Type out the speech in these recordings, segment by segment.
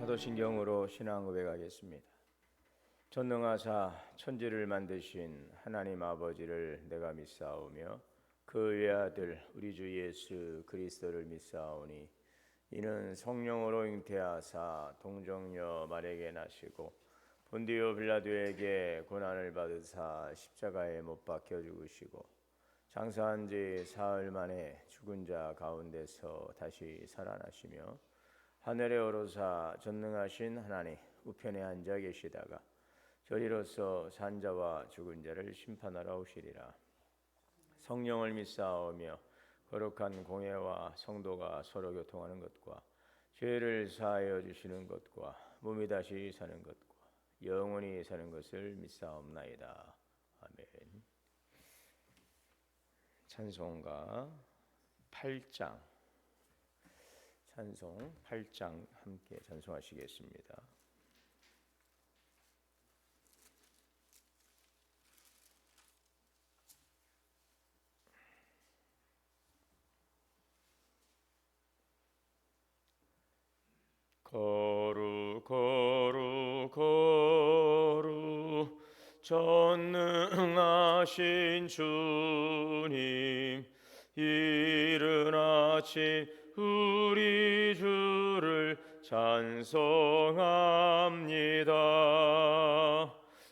사도신경으로 신앙 고백하겠습니다. 전능하사 천지를 만드신 하나님 아버지를 내가 믿사오며 그 외아들 우리 주 예수 그리스도를 믿사오니 이는 성령으로 잉태하사 동정녀 마리아에게 나시고 본디오 빌라도에게 고난을 받으사 십자가에 못 박혀 죽으시고 장사한 지 사흘 만에 죽은 자 가운데서 다시 살아나시며 하늘에 오르사 전능하신 하나님 우편에 앉아 계시다가 저리로서 산자와 죽은 자를 심판하러 오시리라. 성령을 믿사오며 거룩한 공회와 성도가 서로 교통하는 것과 죄를 사하여 주시는 것과 몸이 다시 사는 것과 영원히 사는 것을 믿사옵나이다. 아멘. 찬송가 8장 찬송 8장 함께 찬송하시겠습니다. 거룩 거룩 거룩 전능하신 주님 이른 아침 우리 주를 찬송합니다.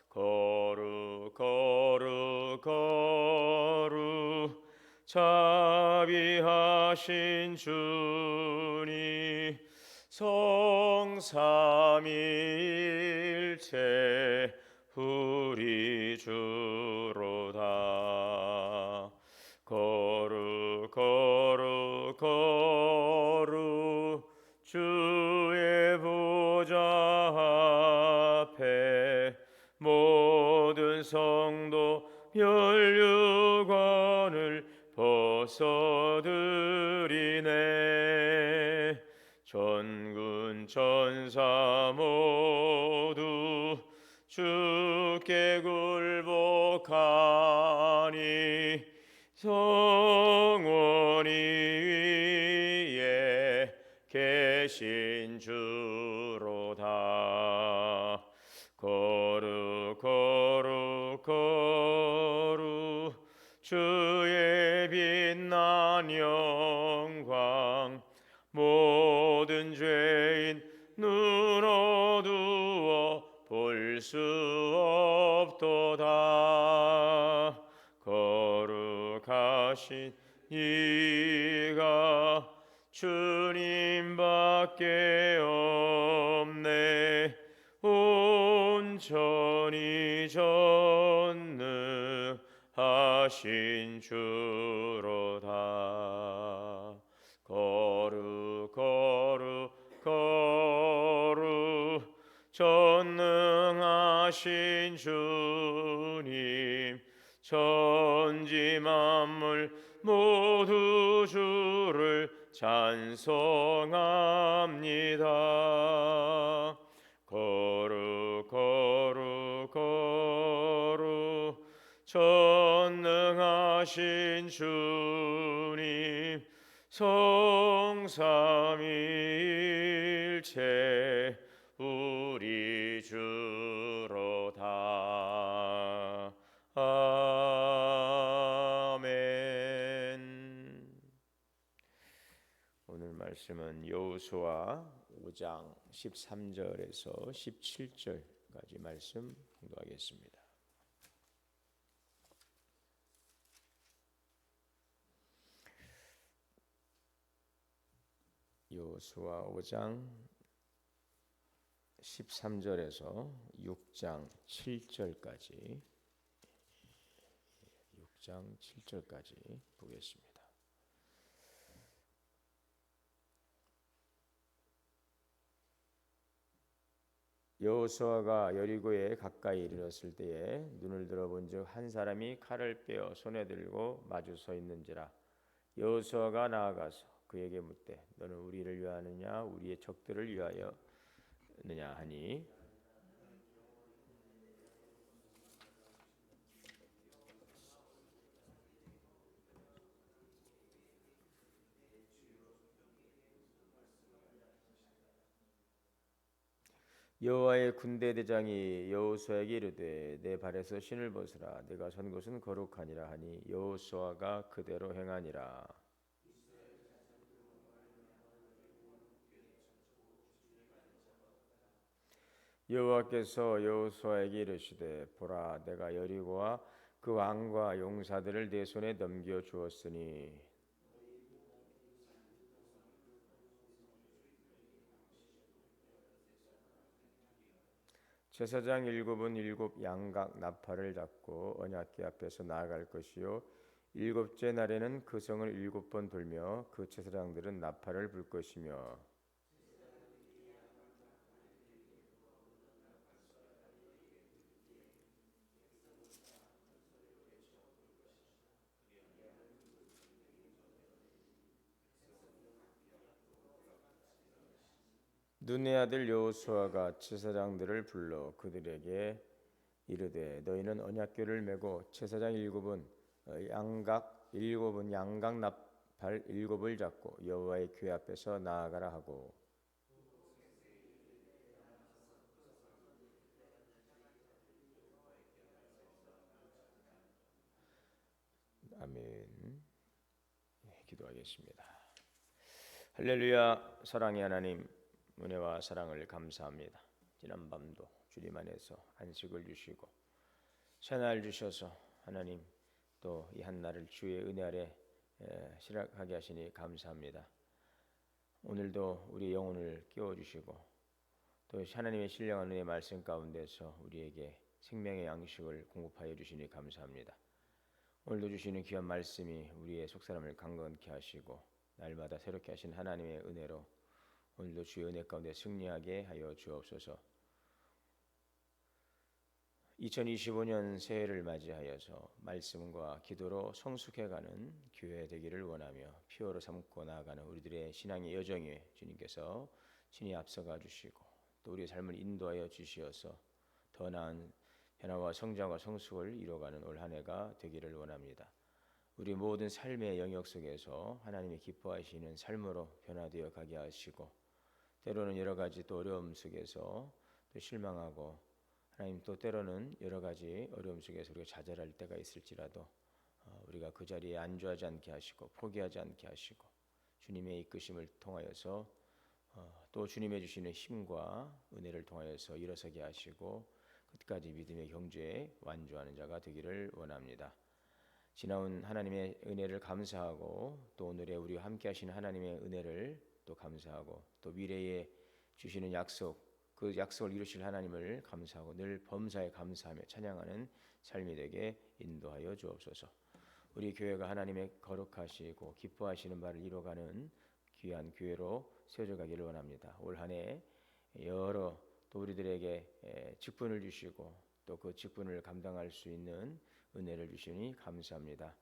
거룩 거룩 거룩 자비하신 주님 성삼위일체 우리 주로다. 거룩 거룩 거룩 주의 보좌 앞에 모든 성도 멸류관을 벗어드리네. 전군 천사 모두 주께 굴복하니 성원 위에 계신 주로다. 거룩 거룩 거룩 주의 빛난 영광 모든 죄인 눈 어두워 볼 수 없도다. 거룩하신 이가 주님밖에 없네. 온전히 전능하신 주로다. 거룩 거룩 거룩 전능하신 주님 천지 만물 모두 주를 찬송합니다. 거룩 거룩 거룩 전능하신 주님 성삼위일체 우리 주로다. 아멘. 오늘 말씀은 여호수아 5장 13절에서 17절까지 말씀 공부하겠습니다. 여호수아 5장 13절에서 6장 7절까지 보겠습니다. 여호수아가 여리고에 가까이 이르렀을 때에 눈을 들어본즉 한 사람이 칼을 빼어 손에 들고 마주 서 있는지라. 여호수아가 나아가서 그에게 묻되 너는 우리를 위하느냐 우리의 적들을 위하여느냐 하니 여호와의 군대 대장이 여호수아에게 이르되 내 발에서 신을 벗으라 내가 선 곳은 거룩하니라 하니 여호수아가 그대로 행하니라. 여호와께서 여호수아에게 이르시되 보라 내가 여리고와 그 왕과 용사들을 내 손에 넘겨 주었으니 제사장 일곱은 일곱 양각 나팔을 잡고 언약궤 앞에서 나아갈 것이요 일곱째 날에는 그 성을 일곱 번 돌며 그 제사장들은 나팔을 불 것이며 눈의 아들 여호수아가 제사장들을 불러 그들에게 이르되 너희는 언약궤를 메고 제사장 일곱은 양각 나팔 일곱을 잡고 여호와의 궤 앞에서 나아가라 하고 아멘. 기도하겠습니다. 할렐루야. 사랑의 하나님 은혜와 사랑을 감사합니다. 지난 밤도 주님 안에서 안식을 주시고 새날 주셔서 하나님 또 이 한날을 주의 은혜 아래 시작하게 하시니 감사합니다. 오늘도 우리 영혼을 깨워주시고 또 하나님의 신령한 은혜의 말씀 가운데서 우리에게 생명의 양식을 공급하여 주시니 감사합니다. 오늘도 주시는 귀한 말씀이 우리의 속사람을 강건케 하시고 날마다 새롭게 하신 하나님의 은혜로 오늘도 주의 은혜 가운데 승리하게 하여 주옵소서. 2025년 새해를 맞이하여서 말씀과 기도로 성숙해가는 교회 되기를 원하며 피오로 삼고 나아가는 우리들의 신앙의 여정에 주님께서 친히 앞서가 주시고 또 우리의 삶을 인도하여 주시어서 더 나은 변화와 성장과 성숙을 이뤄가는 올 한 해가 되기를 원합니다. 우리 모든 삶의 영역 속에서 하나님이 기뻐하시는 삶으로 변화되어 가게 하시고 때로는 여러 가지 또 어려움 속에서 또 실망하고 하나님 또 때로는 여러 가지 어려움 속에서 우리가 좌절할 때가 있을지라도 우리가 그 자리에 안주하지 않게 하시고 포기하지 않게 하시고 주님의 이끄심을 통하여서 또 주님의 주시는 힘과 은혜를 통하여서 일어서게 하시고 끝까지 믿음의 경주에 완주하는 자가 되기를 원합니다. 지나온 하나님의 은혜를 감사하고 또 오늘의 우리와 함께 하시는 하나님의 은혜를 또 감사하고 또 미래에 주시는 약속 그 약속을 이루실 하나님을 감사하고 늘 범사에 감사하며 찬양하는 삶이 되게 인도하여 주옵소서. 우리 교회가 하나님의 거룩하시고 기뻐하시는 바를 이뤄가는 귀한 교회로 세워져 가기를 원합니다. 올 한 해 여러 또 우리들에게 직분을 주시고 또 그 직분을 감당할 수 있는 은혜를 주시니 감사합니다.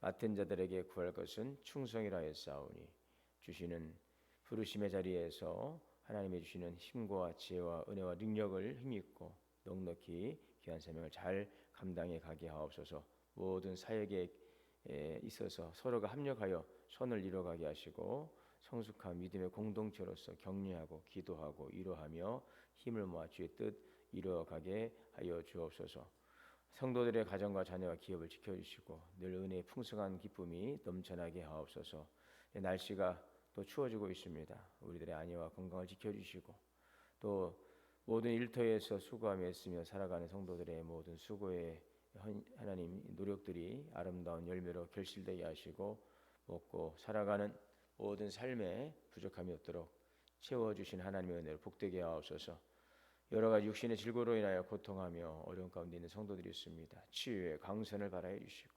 맡은 자들에게 구할 것은 충성이라 했사오니 주시는 부르심의 자리에서 하나님의 주시는 힘과 지혜와 은혜와 능력을 힘입고 넉넉히 귀한 사명을 잘 감당해 가게 하옵소서. 모든 사역에 있어서 서로가 합력하여 선을 이뤄가게 하시고 성숙한 믿음의 공동체로서 격려하고 기도하고 위로하며 힘을 모아 주의 뜻 이루어가게 하여 주옵소서. 성도들의 가정과 자녀와 기업을 지켜주시고 늘 은혜의 풍성한 기쁨이 넘쳐나게 하옵소서. 날씨가 또 추워지고 있습니다. 우리들의 안위와 건강을 지켜주시고 또 모든 일터에서 수고하며 애쓰며 살아가는 성도들의 모든 수고의 하나님 노력들이 아름다운 열매로 결실되게 하시고 먹고 살아가는 모든 삶에 부족함이 없도록 채워주신 하나님의 은혜로 복되게 하옵소서. 여러 가지 육신의 질고로 인하여 고통하며 어려운 가운데 있는 성도들이 있습니다. 치유의 강선을 바라해 주시고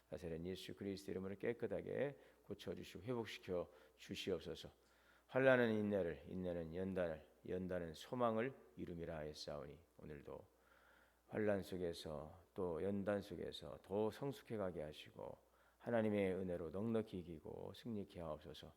나사렛 예수 그리스도 이름으로 깨끗하게 고쳐주시고 회복시켜 주시옵소서. 환난은 인내를, 인내는 연단을, 연단은 소망을 이루미라 하였사오니 오늘도 환난 속에서 또 연단 속에서 더 성숙해가게 하시고 하나님의 은혜로 넉넉히 이기고 승리케 하옵소서.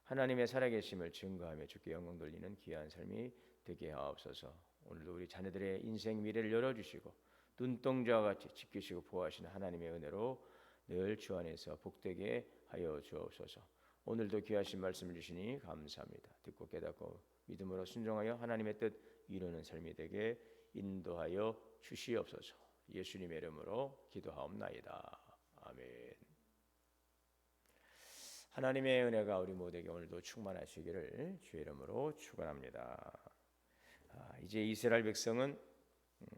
하나님의 살아계심을 증거하며 주께 영광 돌리는 귀한 삶이 되게 하옵소서. 오늘도 우리 자녀들의 인생 미래를 열어주시고 눈동자와 같이 지키시고 보호하시는 하나님의 은혜로 늘 주 안에서 복되게 하여 주옵소서. 오늘도 귀하신 말씀을 주시니 감사합니다. 듣고 깨닫고 믿음으로 순종하여 하나님의 뜻 이루는 삶이 되게 인도하여 주시옵소서. 예수님의 이름으로 기도하옵나이다. 아멘. 하나님의 은혜가 우리 모두에게 오늘도 충만하시기를 주의 이름으로 축원합니다. 이제 이스라엘 백성은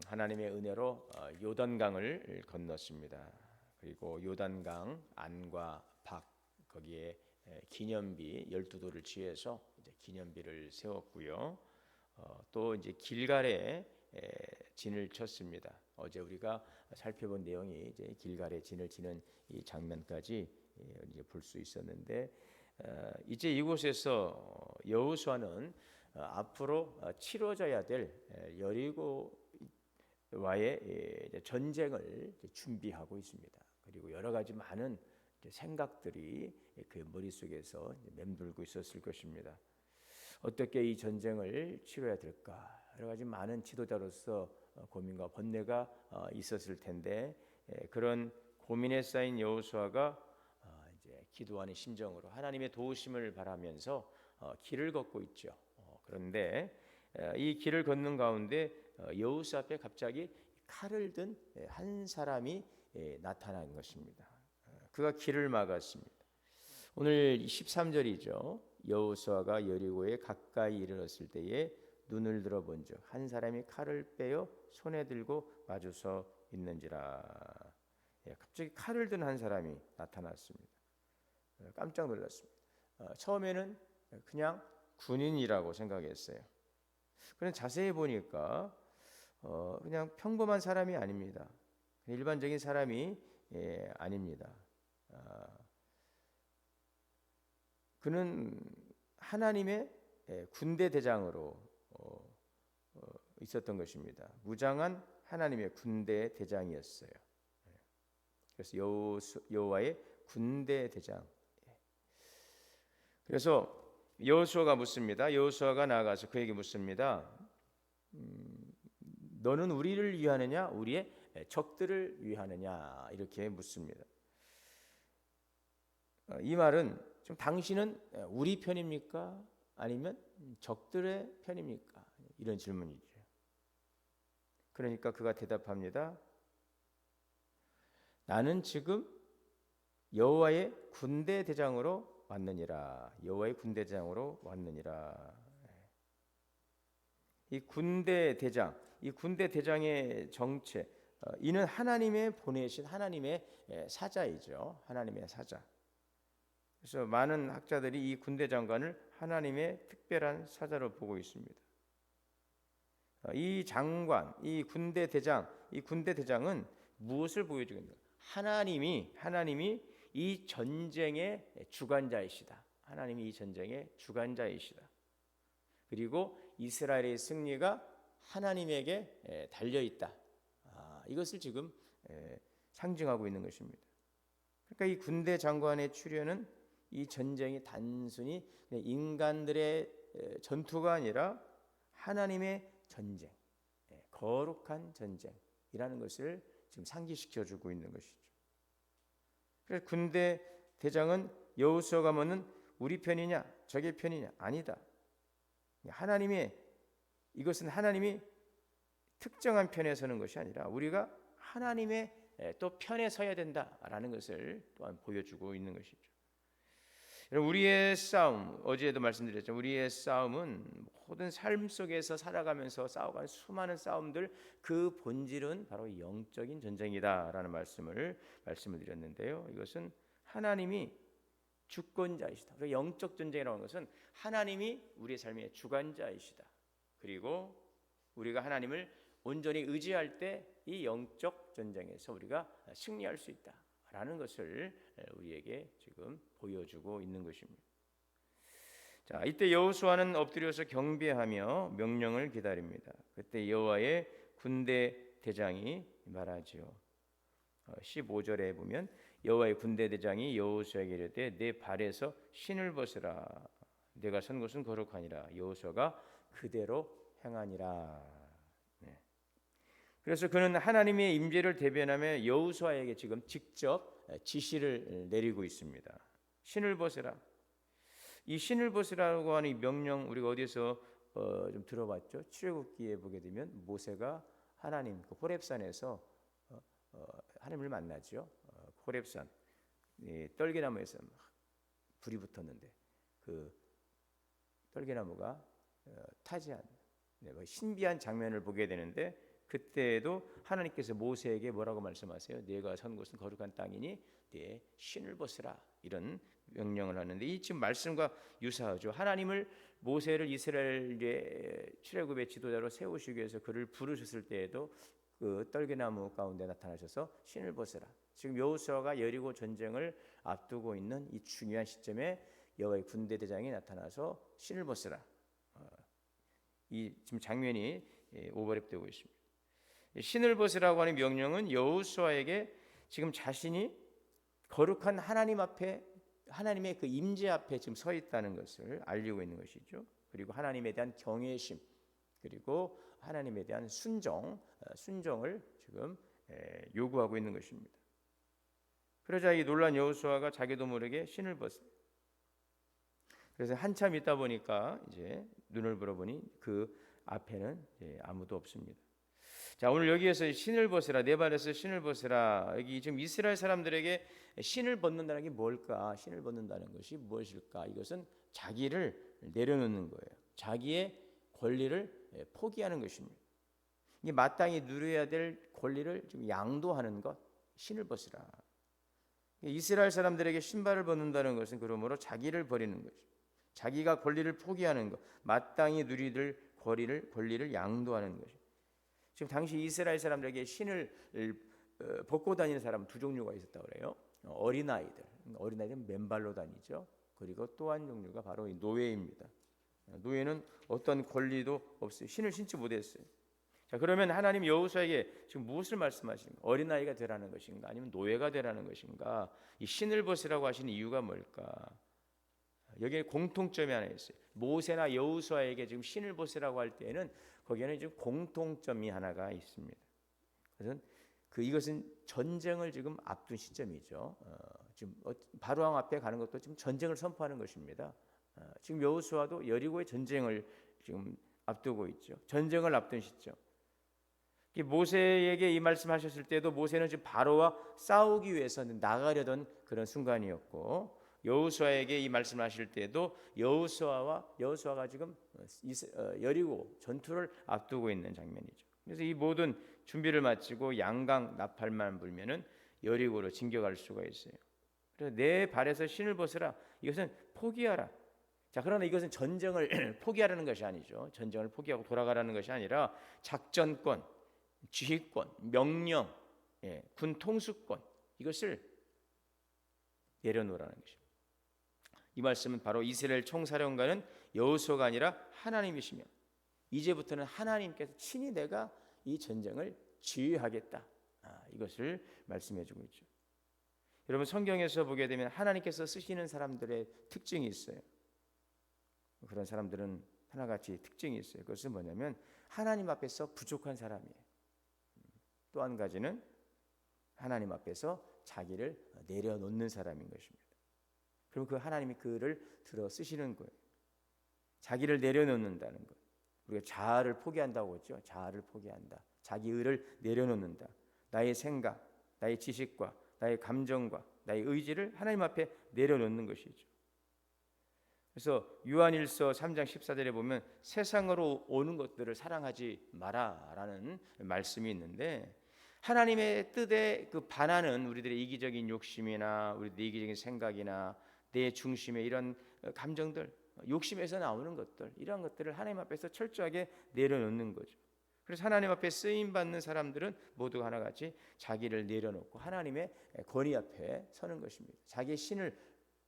하나님의 은혜로 요단강을 건넜습니다. 그리고 요단강 안과 밖 거기에 기념비 12돌을 지어서 이제 기념비를 세웠고요. 또 이제 길갈에 진을 쳤습니다. 어제 우리가 살펴본 내용이 이제 길갈에 진을 치는 이 장면까지 이제 볼 수 있었는데, 이제 이곳에서 여호수아는 앞으로 치러져야 될 여리고와의 전쟁을 준비하고 있습니다. 그리고 여러 가지 많은 생각들이 그 머릿속에서 맴돌고 있었을 것입니다. 어떻게 이 전쟁을 치러야 될까? 여러 가지 많은 지도자로서 고민과 번뇌가 있었을 텐데, 그런 고민에 쌓인 여호수아가 이제 기도하는 심정으로 하나님의 도우심을 바라면서 길을 걷고 있죠. 그런데 이 길을 걷는 가운데 여호수아 앞에 갑자기 칼을 든 한 사람이 나타난 것입니다. 그가 길을 막았습니다. 오늘 13절이죠. 여호수아가 여리고에 가까이 이르렀을 때에 눈을 들어본즉 한 사람이 칼을 빼어 손에 들고 마주서 있는지라. 갑자기 칼을 든 한 사람이 나타났습니다. 깜짝 놀랐습니다. 처음에는 그냥 군인이라고 생각했어요. 그런데 자세히 보니까 그냥 평범한 사람이 아닙니다. 일반적인 사람이 아닙니다. 그는 하나님의 군대 대장으로 있었던 것입니다. 무장한 하나님의 군대 대장이었어요. 그래서 여호와의 군대 대장. 그래서 여호수아가 묻습니다. 여호수아가 나아가서 그에게 묻습니다. 너는 우리를 위하느냐 우리의 적들을 위하느냐 이렇게 묻습니다. 이 말은 좀 당신은 우리 편입니까? 아니면 적들의 편입니까? 이런 질문이죠. 그러니까 그가 대답합니다. 나는 지금 여호와의 군대 대장으로 왔느니라. 여호와의 군대 대장으로 왔느니라. 이 군대 대장, 이 군대 대장의 정체, 이는 하나님의 보내신 하나님의 사자이죠. 하나님의 사자. 그래서 많은 학자들이 이 군대 장관을 하나님의 특별한 사자로 보고 있습니다. 이 장관, 이 군대 대장은 무엇을 보여주고 있는가? 하나님이 이 전쟁의 주관자이시다. 하나님이 이 전쟁의 주관자이시다. 그리고 이스라엘의 승리가 하나님에게 달려 있다. 이것을 지금 상징하고 있는 것입니다. 그러니까 이 군대 장관의 출현은 이 전쟁이 단순히 인간들의 전투가 아니라 하나님의 전쟁, 거룩한 전쟁이라는 것을 지금 상기시켜주고 있는 것이죠. 그래서 군대 대장은 여호수아가 묻는 우리 편이냐 적의 편이냐 아니다. 이것은 하나님이 특정한 편에 서는 것이 아니라 우리가 하나님의 또 편에 서야 된다라는 것을 또한 보여주고 있는 것이죠. 우리의 싸움, 어제도 말씀드렸죠. 우리의 싸움은 모든 삶 속에서 살아가면서 싸워가는 수많은 싸움들, 그 본질은 바로 영적인 전쟁이다라는 말씀을 드렸는데요. 이것은 하나님이 주권자이시다. 그리고 영적 전쟁이라고 하는 것은 하나님이 우리의 삶의 주관자이시다. 그리고 우리가 하나님을 온전히 의지할 때 이 영적 전쟁에서 우리가 승리할 수 있다라는 것을 우리에게 지금 보여주고 있는 것입니다. 자, 이때 여호수아는 엎드려서 경배하며 명령을 기다립니다. 그때 여호와의 군대 대장이 말하지요. 15절에 보면 여호와의 군대 대장이 여호수아에게 이르되 내 발에서 신을 벗으라. 내가 선 곳은 거룩하니라. 여호수아가 그대로 행하니라. 그래서 그는 하나님의 임재를 대변하며 여호수아에게 지금 직접 지시를 내리고 있습니다. 신을 벗으라. 이 신을 벗으라고 하는 이 명령 우리가 어디서 좀 들어봤죠. 출애굽기에 보게 되면 모세가 하나님 그 호렙산에서 하나님을 만나죠. 호렙산 떨기나무에서 막 불이 붙었는데 그 떨기나무가 타지 않는 신비한 장면을 보게 되는데, 그때도 하나님께서 모세에게 뭐라고 말씀하세요? 네가 선 곳은 거룩한 땅이니 네 신을 벗으라, 이런 명령을 하는데, 이 지금 말씀과 유사하죠. 하나님을 모세를 이스라엘의 출애굽의 지도자로 세우시기 위해서 그를 부르셨을 때에도 그 떨기나무 가운데 나타나셔서 신을 벗으라. 지금 여호수아가 여리고 전쟁을 앞두고 있는 이 중요한 시점에 여호와의 군대 대장이 나타나서 신을 벗으라. 이 지금 장면이 오버랩되고 있습니다. 신을 벗으라고 하는 명령은 여호수아에게 지금 자신이 거룩한 하나님 앞에, 하나님의 그 임재 앞에 지금 서 있다는 것을 알리고 있는 것이죠. 그리고 하나님에 대한 경외심, 그리고 하나님에 대한 순종을 지금 요구하고 있는 것입니다. 그러자 이 놀란 여호수아가 자기도 모르게 신을 벗어요. 그래서 한참 있다 보니까 이제 눈을 불어보니 그 앞에는 아무도 없습니다. 자, 오늘 여기에서 신을 벗으라, 내 발에서 신을 벗으라. 여기 지금 이스라엘 사람들에게 신을 벗는다는 게 뭘까? 신을 벗는다는 것이 무엇일까? 이것은 자기를 내려놓는 거예요. 자기의 권리를 포기하는 것입니다. 이 마땅히 누려야 될 권리를 좀 양도하는 것, 신을 벗으라. 이스라엘 사람들에게 신발을 벗는다는 것은 그러므로 자기를 버리는 거죠. 자기가 권리를 포기하는 것, 마땅히 누리들 권리를 양도하는 것이. 지금 당시 이스라엘 사람들에게 신을 벗고 다니는 사람은 두 종류가 있었다고 그래요. 어린아이들은 맨발로 다니죠. 그리고 또 한 종류가 바로 이 노예입니다. 노예는 어떤 권리도 없어요. 신을 신지 못했어요. 자, 그러면 하나님 여호수아에게 지금 무엇을 말씀하시는 거예요? 어린아이가 되라는 것인가? 아니면 노예가 되라는 것인가? 이 신을 벗으라고 하시는 이유가 뭘까? 여기에 공통점이 하나 있어요. 모세나 여호수아에게 지금 신을 벗으라고 할 때에는 거기에는 지금 공통점이 하나가 있습니다. 그래서 이것은 전쟁을 지금 앞둔 시점이죠. 지금 바로왕 앞에 가는 것도 지금 전쟁을 선포하는 것입니다. 지금 여호수아도 여리고의 전쟁을 지금 앞두고 있죠. 전쟁을 앞둔 시점. 모세에게 이 말씀하셨을 때도 모세는 지금 바로와 싸우기 위해서 나가려던 그런 순간이었고, 여호수아에게 이 말씀하실 때도 여호수아가 지금 여리고 전투를 앞두고 있는 장면이죠. 그래서 이 모든 준비를 마치고 양강 나팔만 불면은 여리고로 진격할 수가 있어요. 그래서 내 발에서 신을 벗으라. 이것은 포기하라. 자, 그러나 이것은 전쟁을 포기하라는 것이 아니죠. 전쟁을 포기하고 돌아가라는 것이 아니라 작전권, 지휘권, 명령, 군 통수권, 이것을 내려놓으라는 것입니다. 이 말씀은 바로 이스라엘 총사령관은 여호수아가 아니라 하나님이시며, 이제부터는 하나님께서 친히 내가 이 전쟁을 지휘하겠다, 이것을 말씀해주고 있죠. 여러분, 성경에서 보게 되면 하나님께서 쓰시는 사람들의 특징이 있어요. 그런 사람들은 하나같이 특징이 있어요. 그것은 뭐냐면 하나님 앞에서 부족한 사람이에요. 또 한 가지는 하나님 앞에서 자기를 내려놓는 사람인 것입니다. 그럼 그 하나님이 그를 들어 쓰시는 거예요. 자기를 내려놓는다는 것. 우리가 자아를 포기한다고 했죠. 자아를 포기한다. 자기 의를 내려놓는다. 나의 생각, 나의 지식과 나의 감정과 나의 의지를 하나님 앞에 내려놓는 것이죠. 그래서 요한일서 3장 14절에 보면 세상으로 오는 것들을 사랑하지 마라라는 말씀이 있는데, 하나님의 뜻에 반하는 우리들의 이기적인 욕심이나 우리들의 이기적인 생각이나 내 중심의 이런 감정들, 욕심에서 나오는 것들, 이런 것들을 하나님 앞에서 철저하게 내려놓는 거죠. 그래서 하나님 앞에 쓰임 받는 사람들은 모두 하나같이 자기를 내려놓고 하나님의 권위 앞에 서는 것입니다. 자기의 신을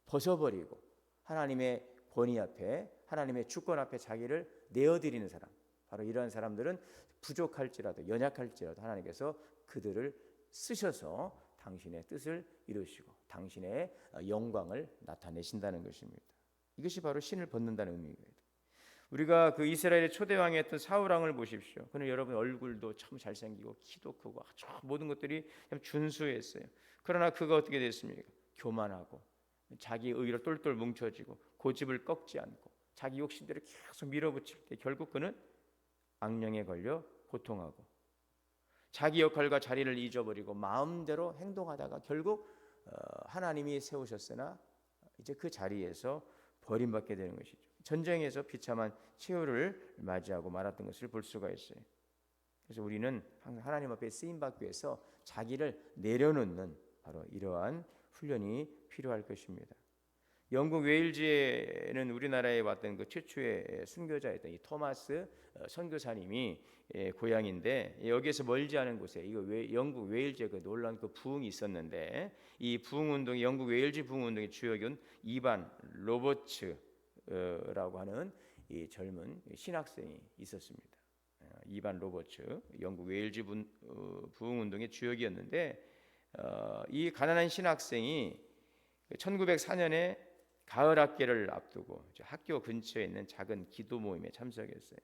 벗어버리고 하나님의 권위 앞에, 하나님의 주권 앞에 자기를 내어드리는 사람, 바로 이러한 사람들은 부족할지라도 연약할지라도 하나님께서 그들을 쓰셔서 당신의 뜻을 이루시고 당신의 영광을 나타내신다는 것입니다. 이것이 바로 신을 벗는다는 의미입니다. 우리가 그 이스라엘의 초대 왕이었던 사울 왕을 보십시오. 그는 여러분 얼굴도 참 잘생기고 키도 크고 모든 것들이 참 준수했어요. 그러나 그가 어떻게 됐습니까? 교만하고 자기 의로 똘똘 뭉쳐지고 고집을 꺾지 않고 자기 욕심대로 계속 밀어붙일 때 결국 그는 악령에 걸려 고통하고 자기 역할과 자리를 잊어버리고 마음대로 행동하다가 결국 하나님이 세우셨으나 이제 그 자리에서 버림받게 되는 것이죠. 전쟁에서 비참한 최후를 맞이하고 말았던 것을 볼 수가 있어요. 그래서 우리는 하나님 앞에 쓰임받기 위해서 자기를 내려놓는 바로 이러한 훈련이 필요할 것입니다. 영국 웨일즈에는 우리나라에 왔던 그 최초의 순교자였던 이 토마스 선교사님이 고향인데, 여기에서 멀지 않은 곳에 영국 웨일즈의 그 놀라운 그 부흥이 있었는데, 이 부흥 운동이 영국 웨일즈 부흥 운동의 주역인 이반 로버츠라고 하는 이 젊은 신학생이 있었습니다. 이반 로버츠, 영국 웨일즈 부흥 운동의 주역이었는데, 이 가난한 신학생이 1904년에 가을 학기를 앞두고 학교 근처에 있는 작은 기도 모임에 참석했어요.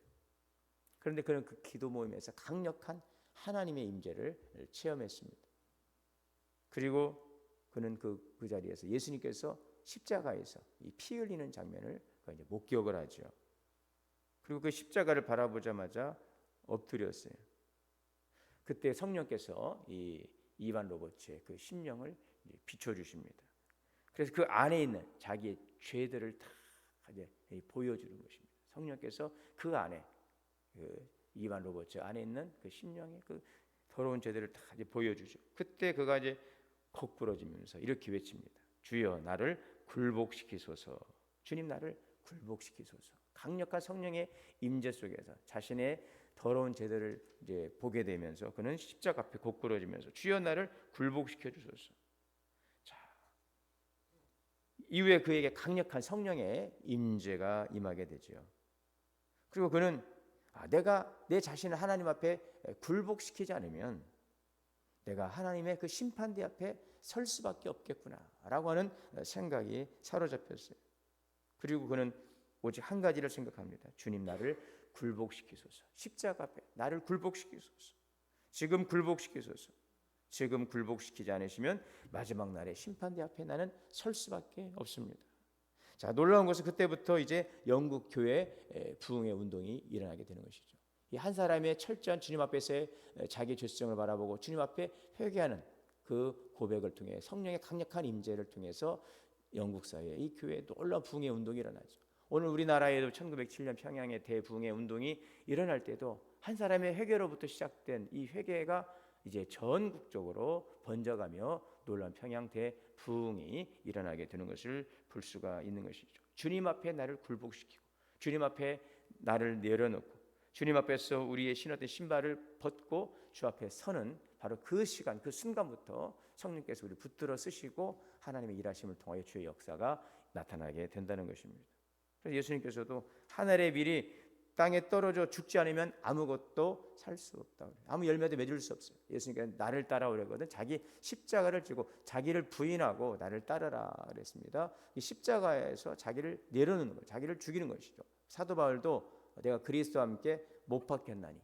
그런데 그는 그 기도 모임에서 강력한 하나님의 임재를 체험했습니다. 그리고 그는 그 자리에서 예수님께서 십자가에서 이 피 흘리는 장면을 이제 목격을 하죠. 그리고 그 십자가를 바라보자마자 엎드렸어요. 그때 성령께서 이 이반 로버츠의 그 심령을 비춰주십니다. 그래서 그 안에 있는 자기의 죄들을 다 보여주는 것입니다. 성령께서 그 안에 그 이반 로버츠 안에 있는 그 심령의 그 더러운 죄들을 다 보여주죠. 그때 그가 이제 콕 부러지면서 이렇게 외칩니다. 주여 나를 굴복시키소서. 주님 나를 굴복시키소서. 강력한 성령의 임재 속에서 자신의 더러운 죄들을 이제 보게 되면서 그는 십자가 앞에 콕 부러지면서 주여 나를 굴복시켜 주소서. 이후에 그에게 강력한 성령의 임재가 임하게 되죠. 그리고 그는 내가 내 자신을 하나님 앞에 굴복시키지 않으면 내가 하나님의 그 심판대 앞에 설 수밖에 없겠구나라고 하는 생각이 사로잡혔어요. 그리고 그는 오직 한 가지를 생각합니다. 주님 나를 굴복시키소서. 십자가 앞에 나를 굴복시키소서. 지금 굴복시키소서. 지금 굴복시키지 않으시면 마지막 날에 심판대 앞에 나는 설 수밖에 없습니다. 자, 놀라운 것은 그때부터 이제 영국 교회 부흥의 운동이 일어나게 되는 것이죠. 이 한 사람의 철저한 주님 앞에서의 자기 죄성을 바라보고 주님 앞에 회개하는 그 고백을 통해 성령의 강력한 임재를 통해서 영국 사회에 이 교회에 놀라운 부흥의 운동이 일어나죠. 오늘 우리나라에도 1907년 평양의 대부흥의 운동이 일어날 때도 한 사람의 회개로부터 시작된 이 회개가 이제 전국적으로 번져가며 놀라운 평양 대부흥이 일어나게 되는 것을 볼 수가 있는 것이죠. 주님 앞에 나를 굴복시키고 주님 앞에 나를 내려놓고 주님 앞에서 우리의 신었던 신발을 벗고 주 앞에 서는 바로 그 시간, 그 순간부터 성령께서 우리를 붙들어 쓰시고 하나님의 일하심을 통하여 주의 역사가 나타나게 된다는 것입니다. 그래서 예수님께서도 하늘의 밀이 땅에 떨어져 죽지 않으면 아무것도 살 수 없다. 아무 열매도 맺을 수 없어요. 예수님께서 나를 따라오려거든 자기 십자가를 지고 자기를 부인하고 나를 따르라 그랬습니다. 이 십자가에서 자기를 내려놓는 것, 자기를 죽이는 것이죠. 사도 바울도 내가 그리스도와 함께 못 박혔나니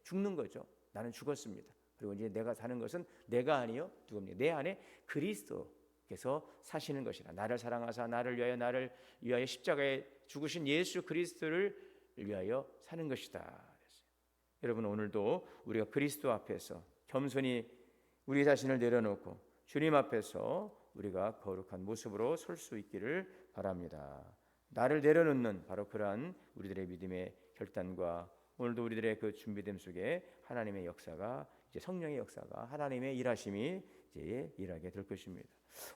죽는 거죠. 나는 죽었습니다. 그리고 이제 내가 사는 것은 내가 아니요 누굽니까? 내 안에 그리스도께서 사시는 것이라. 나를 사랑하사 나를 위하여 십자가에 죽으신 예수 그리스도를 위하여 사는 것이다. 그랬어요. 여러분 오늘도 우리가 그리스도 앞에서 겸손히 우리 자신을 내려놓고 주님 앞에서 우리가 거룩한 모습으로 설 수 있기를 바랍니다. 나를 내려놓는 바로 그러한 우리들의 믿음의 결단과 오늘도 우리들의 그 준비됨 속에 하나님의 역사가 이제 성령의 역사가 하나님의 일하심이 이제 일하게 될 것입니다.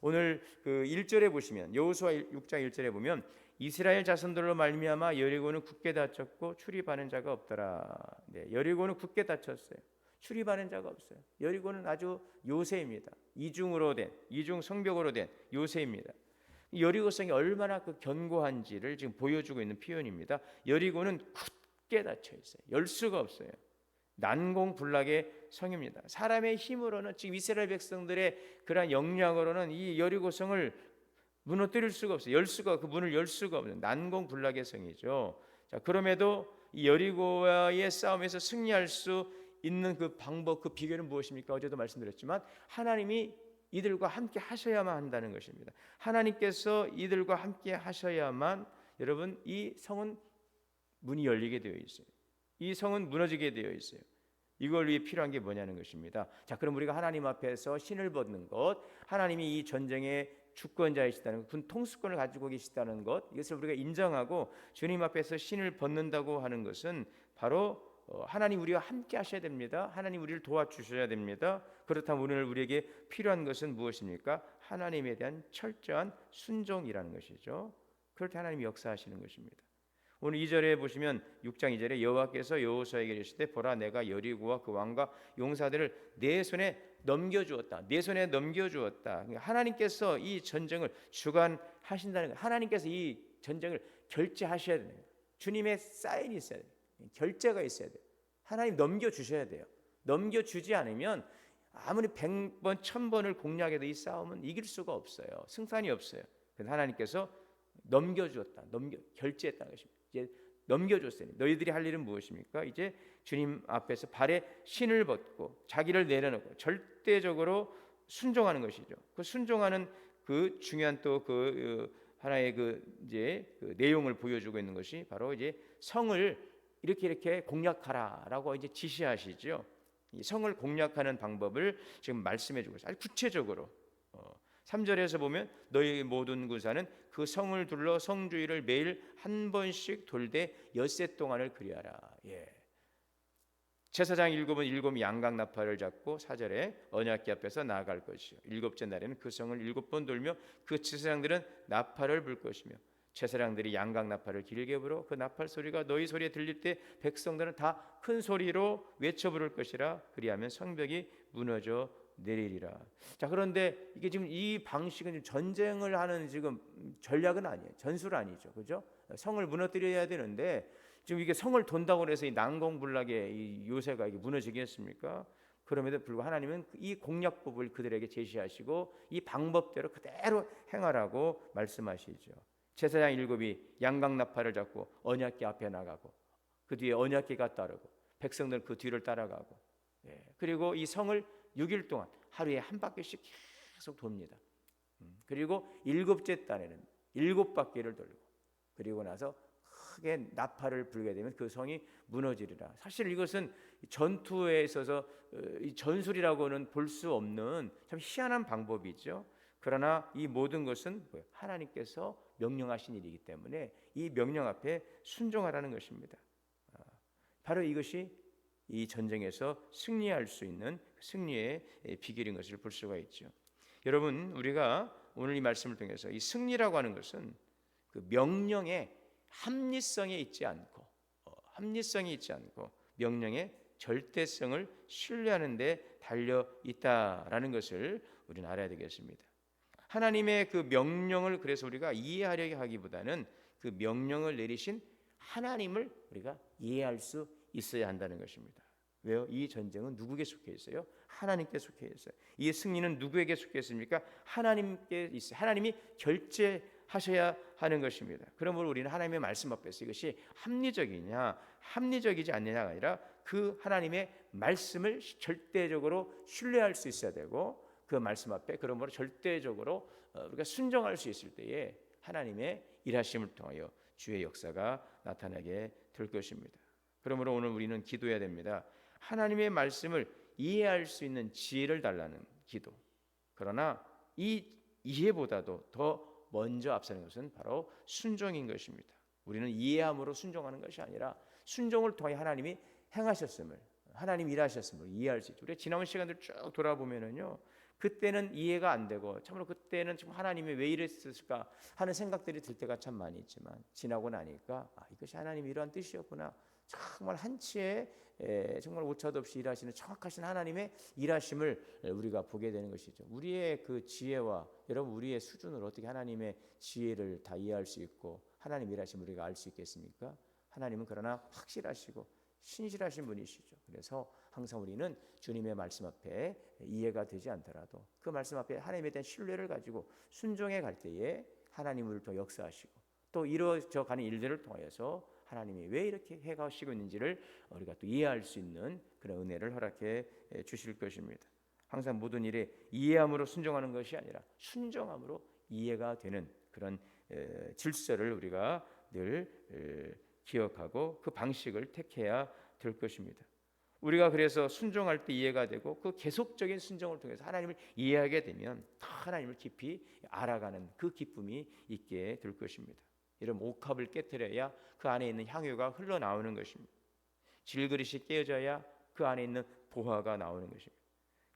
오늘 그 1절에 보시면 여호수아 6장 1절에 보면 이스라엘 자손들로 말미암아 여리고는 굳게 닫혔고 출입하는 자가 없더라. 네, 여리고는 굳게 닫혔어요. 출입하는 자가 없어요. 여리고는 아주 요새입니다. 이중 성벽으로 된 요새입니다. 여리고성이 얼마나 그 견고한지를 지금 보여주고 있는 표현입니다. 여리고는 굳게 닫혀 있어요. 열 수가 없어요. 난공불락의 성입니다. 사람의 힘으로는 지금 이스라엘 백성들의 그러한 역량으로는 이 여리고성을 무너뜨릴 수가 없어요. 그 문을 열 수가 없는 난공불락의 성이죠. 자, 그럼에도 이 여리고와의 싸움에서 승리할 수 있는 그 방법, 그 비결은 무엇입니까? 어제도 말씀드렸지만 하나님이 이들과 함께 하셔야만 한다는 것입니다. 하나님께서 이들과 함께 하셔야만 여러분 이 성은 문이 열리게 되어 있어요. 이 성은 무너지게 되어 있어요. 이걸 위해 필요한 게 뭐냐는 것입니다. 자, 그럼 우리가 하나님 앞에서 신을 벗는 것, 하나님이 이 전쟁의 주권자이시다는 것, 군 통수권을 가지고 계시다는 것, 이것을 우리가 인정하고 주님 앞에서 신을 벗는다고 하는 것은 바로 하나님 우리와 함께 하셔야 됩니다. 하나님 우리를 도와주셔야 됩니다. 그렇다면 오늘 우리에게 필요한 것은 무엇입니까? 하나님에 대한 철저한 순종이라는 것이죠. 그럴 때 하나님이 역사하시는 것입니다. 오늘 2절에 보시면 6장 2절에 여호와께서 여호수아에게 이르시되 보라 내가 여리고와 그 왕과 용사들을 내 손에 넘겨주었다. 내 손에 넘겨주었다. 하나님께서 이 전쟁을 주관하신다는 것. 하나님께서 이 전쟁을 결제하셔야 됩니다. 주님의 사인이 있어야 돼요. 결제가 있어야 돼요. 하나님 넘겨주셔야 돼요. 넘겨주지 않으면 아무리 100번 1000번을 공략해도 이 싸움은 이길 수가 없어요. 승산이 없어요. 그래서 하나님께서 넘겨주었다. 결제했다는 것입니다. 이제 넘겨줬어요. 너희들이 할 일은 무엇입니까? 이제 주님 앞에서 발에 신을 벗고 자기를 내려놓고 절대적으로 순종하는 것이죠. 그 순종하는 그 중요한 또 그 하나의 이제 그 내용을 보여주고 있는 것이 바로 이제 성을 이렇게 공략하라라고 이제 지시하시죠. 이 성을 공략하는 방법을 지금 말씀해주고 있어요. 아주 구체적으로 3절에서 보면 너희 모든 군사는 그 성을 둘러 성 주위를 매일 한 번씩 돌되 엿새 동안을 그리하라. 예. 제사장 7은 7 양각 나팔을 잡고 4절에 언약궤 앞에서 나아갈 것이요 일곱째 날에는 그 성을 7번 돌며 그 제사장들은 나팔을 불 것이며 제사장들이 양각 나팔을 길게 불어 그 나팔 소리가 너희 소리에 들릴 때 백성들은 다 큰 소리로 외쳐 부를 것이라. 그리하면 성벽이 무너져 내리리라. 자, 그런데 이게 지금 이 방식은 전쟁을 하는 지금 전략은 아니에요. 전술 아니죠, 그죠? 성을 무너뜨려야 되는데 지금 이게 성을 돈다고 해서 이 난공불락의 이 요새가 이게 무너지겠습니까? 그럼에도 불구하고 하나님은 이 공략법을 그들에게 제시하시고 이 방법대로 그대로 행하라고 말씀하시죠. 제사장 7이 양각 나팔을 잡고 언약궤 앞에 나가고 그 뒤에 언약궤가 따르고 백성들 그 뒤를 따라가고, 그리고 이 성을 6일 동안 하루에 한 바퀴씩 계속 돕니다. 그리고 7째 달에는 7바퀴를 돌고 그리고 나서 크게 나팔을 불게 되면 그 성이 무너지리라. 사실 이것은 전투에 있어서 이 전술이라고는 볼 수 없는 참 희한한 방법이죠. 그러나 이 모든 것은 하나님께서 명령하신 일이기 때문에 이 명령 앞에 순종하라는 것입니다. 바로 이것이 이 전쟁에서 승리할 수 있는 승리의 비결인 것을 볼 수가 있죠. 여러분, 우리가 오늘 이 말씀을 통해서 이 승리라고 하는 것은 그 명령의 합리성에 있지 않고 명령의 절대성을 신뢰하는 데 달려 있다라는 것을 우리는 알아야 되겠습니다. 하나님의 그 명령을 그래서 우리가 이해하려고 하기보다는 그 명령을 내리신 하나님을 우리가 이해할 수 있어야 한다는 것입니다. 왜요? 이 전쟁은 누구에게 속해 있어요? 하나님께 속해 있어요. 이 승리는 누구에게 속해 있습니까? 하나님께 있어요. 하나님이 결제하셔야 하는 것입니다. 그러므로 우리는 하나님의 말씀 앞에서 이것이 합리적이냐 합리적이지 않느냐가 아니라 그 하나님의 말씀을 절대적으로 신뢰할 수 있어야 되고 그 말씀 앞에 그러므로 절대적으로 우리가 순종할 수 있을 때에 하나님의 일하심을 통하여 주의 역사가 나타나게 될 것입니다. 그러므로 오늘 우리는 기도해야 됩니다. 하나님의 말씀을 이해할 수 있는 지혜를 달라는 기도. 그러나 이 이해보다도 더 먼저 앞서는 것은 바로 순종인 것입니다. 우리는 이해함으로 순종하는 것이 아니라 순종을 통해 하나님이 행하셨음을, 하나님 일하셨음을 이해할 수 있죠. 우리가 지나온 시간들 쭉 돌아보면은요, 그때는 이해가 안 되고 참으로 그때는 좀 하나님이 왜 이랬을까 하는 생각들이 들 때가 참 많이 있지만 지나고 나니까 이것이 하나님이 이러한 뜻이었구나. 정말 한치의 정말 오차도 없이 일하시는 정확하신 하나님의 일하심을 우리가 보게 되는 것이죠. 우리의 그 지혜와 여러분 우리의 수준으로 어떻게 하나님의 지혜를 다 이해할 수 있고 하나님 일하심을 우리가 알 수 있겠습니까? 하나님은 그러나 확실하시고 신실하신 분이시죠. 그래서 항상 우리는 주님의 말씀 앞에 이해가 되지 않더라도 그 말씀 앞에 하나님에 대한 신뢰를 가지고 순종해 갈 때에 하나님을 더 역사하시고 또 이루어져 가는 일들을 통해서 하나님이 왜 이렇게 해가시고 있는지를 우리가 또 이해할 수 있는 그런 은혜를 허락해 주실 것입니다. 항상 모든 일에 이해함으로 순종하는 것이 아니라 순종함으로 이해가 되는 그런 질서를 우리가 늘 기억하고 그 방식을 택해야 될 것입니다. 우리가 그래서 순종할 때 이해가 되고 그 계속적인 순종을 통해서 하나님을 이해하게 되면 더 하나님을 깊이 알아가는 그 기쁨이 있게 될 것입니다. 이런 옥합을 깨뜨려야 그 안에 있는 향유가 흘러나오는 것입니다. 질그릇이 깨어져야 그 안에 있는 보화가 나오는 것입니다.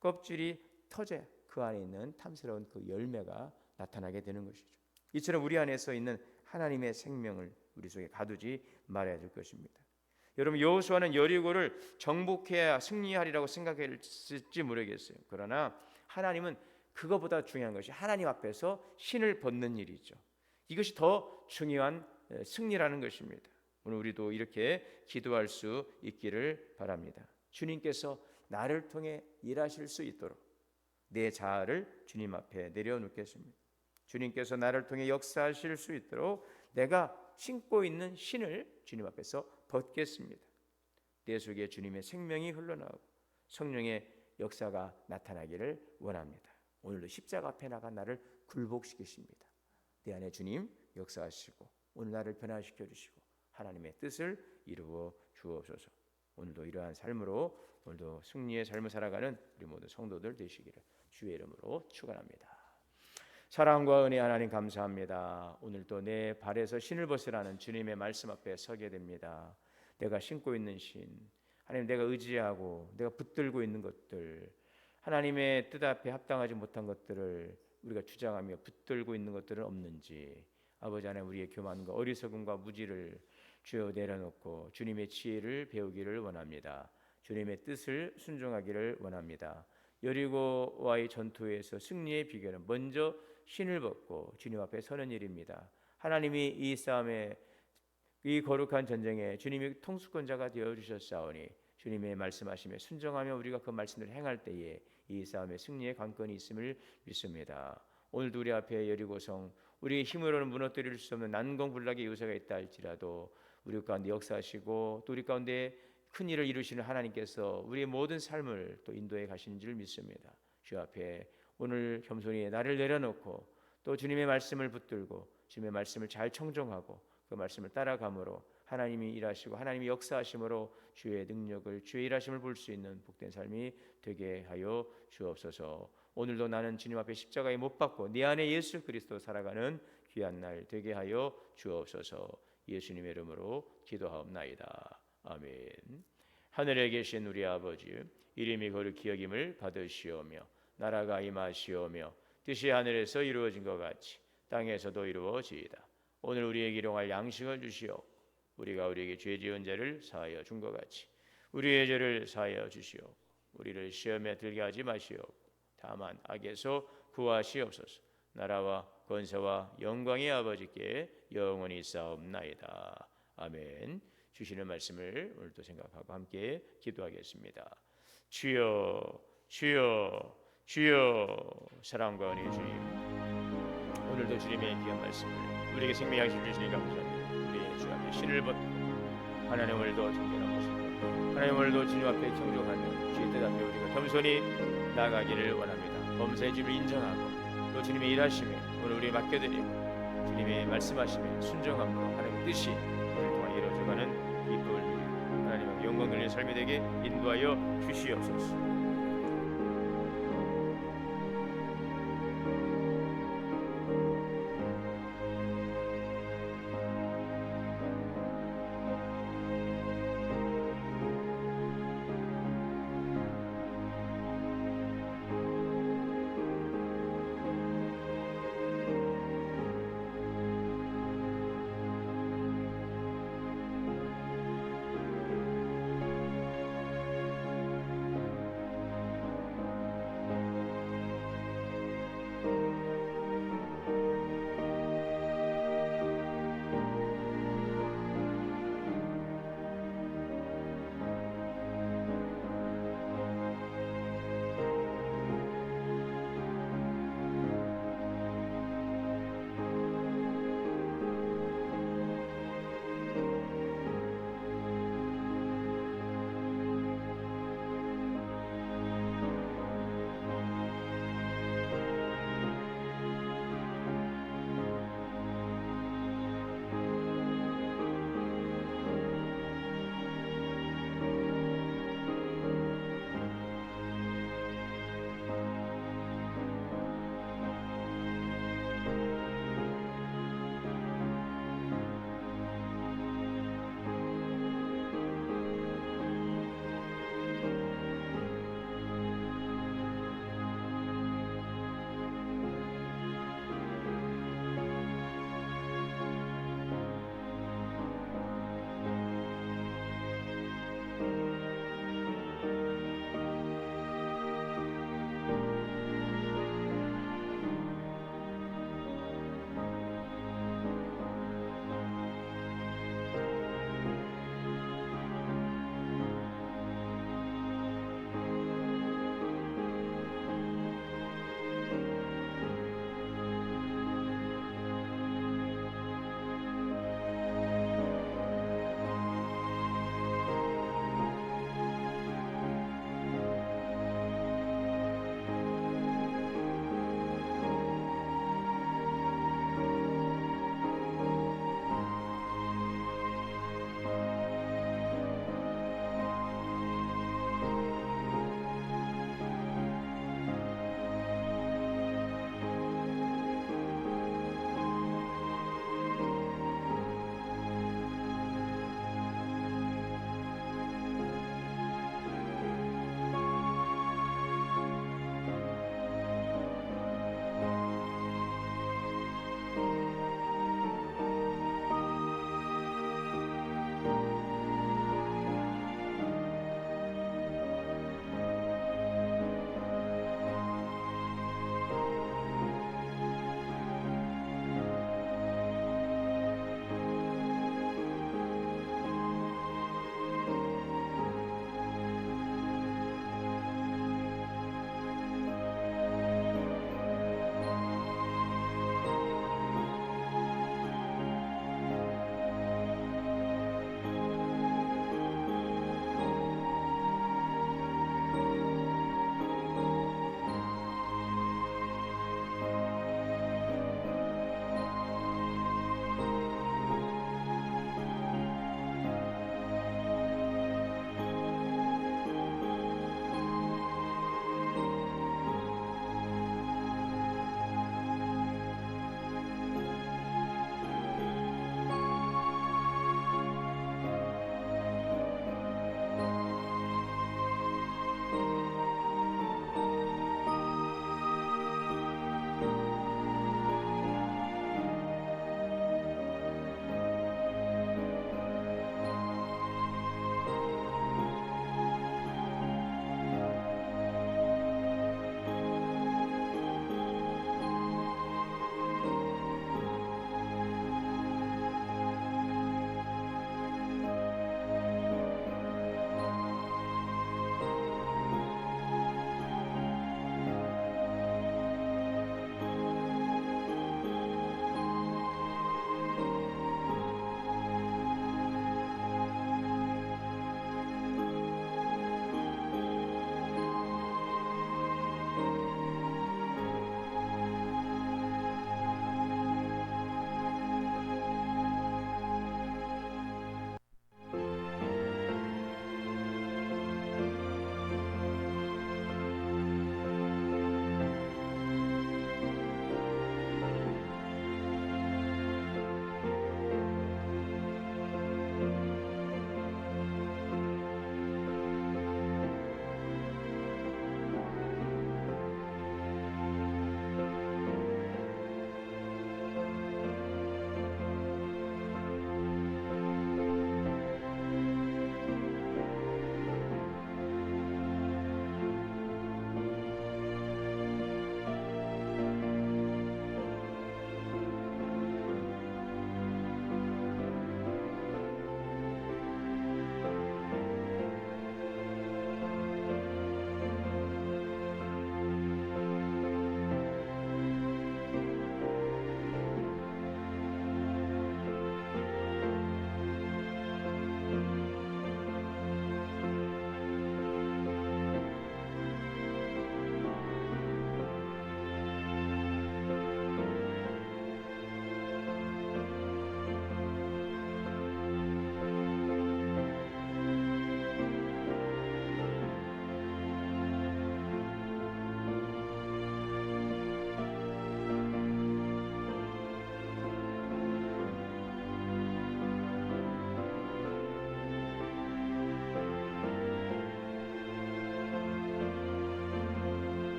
껍질이 터져야 그 안에 있는 탐스러운 그 열매가 나타나게 되는 것이죠. 이처럼 우리 안에서 있는 하나님의 생명을 우리 속에 가두지 말아야 될 것입니다. 여러분, 여호수아는 여리고를 정복해야 승리하리라고 생각했을지 모르겠어요. 그러나 하나님은 그거보다 중요한 것이 하나님 앞에서 신을 벗는 일이죠. 이것이 더 중요한 승리라는 것입니다. 오늘 우리도 이렇게 기도할 수 있기를 바랍니다. 주님께서 나를 통해 일하실 수 있도록 내 자아를 주님 앞에 내려놓겠습니다. 주님께서 나를 통해 역사하실 수 있도록 내가 신고 있는 신을 주님 앞에서 벗겠습니다. 내 속에 주님의 생명이 흘러나오고 성령의 역사가 나타나기를 원합니다. 오늘도 십자가 앞에 나가 나를 굴복시키십니다. 내 안에 주님 역사하시고 오늘 나를 변화시켜 주시고 하나님의 뜻을 이루어 주옵소서. 오늘도 이러한 삶으로 오늘도 승리의 삶을 살아가는 우리 모든 성도들 되시기를 주의 이름으로 축원합니다. 사랑과 은혜 하나님 감사합니다. 오늘도 내 발에서 신을 벗으라는 주님의 말씀 앞에 서게 됩니다. 내가 신고 있는 신, 하나님 내가 의지하고 내가 붙들고 있는 것들, 하나님의 뜻 앞에 합당하지 못한 것들을 우리가 주장하며 붙들고 있는 것들은 없는지 아버지 하나님 우리의 교만과 어리석음과 무지를 주여 내려놓고 주님의 지혜를 배우기를 원합니다. 주님의 뜻을 순종하기를 원합니다. 여리고와의 전투에서 승리의 비결은 먼저 신을 벗고 주님 앞에 서는 일입니다. 하나님이 이 싸움에 이 거룩한 전쟁에 주님이 통수권자가 되어주셨사오니 주님의 말씀하심에 순종하며 우리가 그 말씀을 행할 때에 이 싸움의 승리의 관건이 있음을 믿습니다. 오늘도 우리 앞에 여리고성 우리의 힘으로는 무너뜨릴 수 없는 난공불락의 요새가 있다 할지라도 우리 가운데 역사하시고 또 우리 가운데 큰 일을 이루시는 하나님께서 우리의 모든 삶을 또 인도해 가시는 줄 믿습니다. 주 앞에 오늘 겸손히 나를 내려놓고 또 주님의 말씀을 붙들고 주님의 말씀을 잘 청종하고 그 말씀을 따라감으로 하나님이 일하시고 하나님이 역사하심으로 주의 능력을 주의 일하심을 볼 수 있는 복된 삶이 되게 하여 주옵소서. 오늘도 나는 주님 앞에 십자가에 못 박고 내 안에 예수 그리스도 살아가는 귀한 날 되게 하여 주옵소서. 예수님의 이름으로 기도하옵나이다. 아멘. 하늘에 계신 우리 아버지 이름이 거룩히 여김을 받으시오며 나라가 임하시오며 뜻이 하늘에서 이루어진 것 같이 땅에서도 이루어지이다. 오늘 우리에게 일용할 양식을 주시옵고 우리가 우리에게 죄 지은 자를 사하여 준 것 같이 우리의 죄를 사하여 주시옵고 우리를 시험에 들게 하지 마시옵고 다만 악에서 구하시옵소서. 나라와 권세와 영광의 아버지께 영원히 싸움나이다. 아멘. 주시는 말씀을 오늘도 생각하고 함께 기도하겠습니다. 주여 주여 주여. 사랑과 은혜의 주님, 오늘도 주님의 귀한 말씀을 우리에게 생명 양식 주시니 감사합니다. 우리의 주 앞에 신을 벗고 하나님 오늘도 정결하시고 하나님 오늘도 주님 앞에 청종하며 주의 뜻 앞에 우리가 겸손히 나아가기를 원합니다. 범사의 주님을 인정하고 또 주님의 일하심에 오늘 우리 맡겨드리고 주님의 말씀하심에 순종함으로 하나님의 뜻이 우리를 통해 이루어져가는 기쁨을 누리고 하나님의 영광 돌리는 삶이 되게 인도하여 주시옵소서.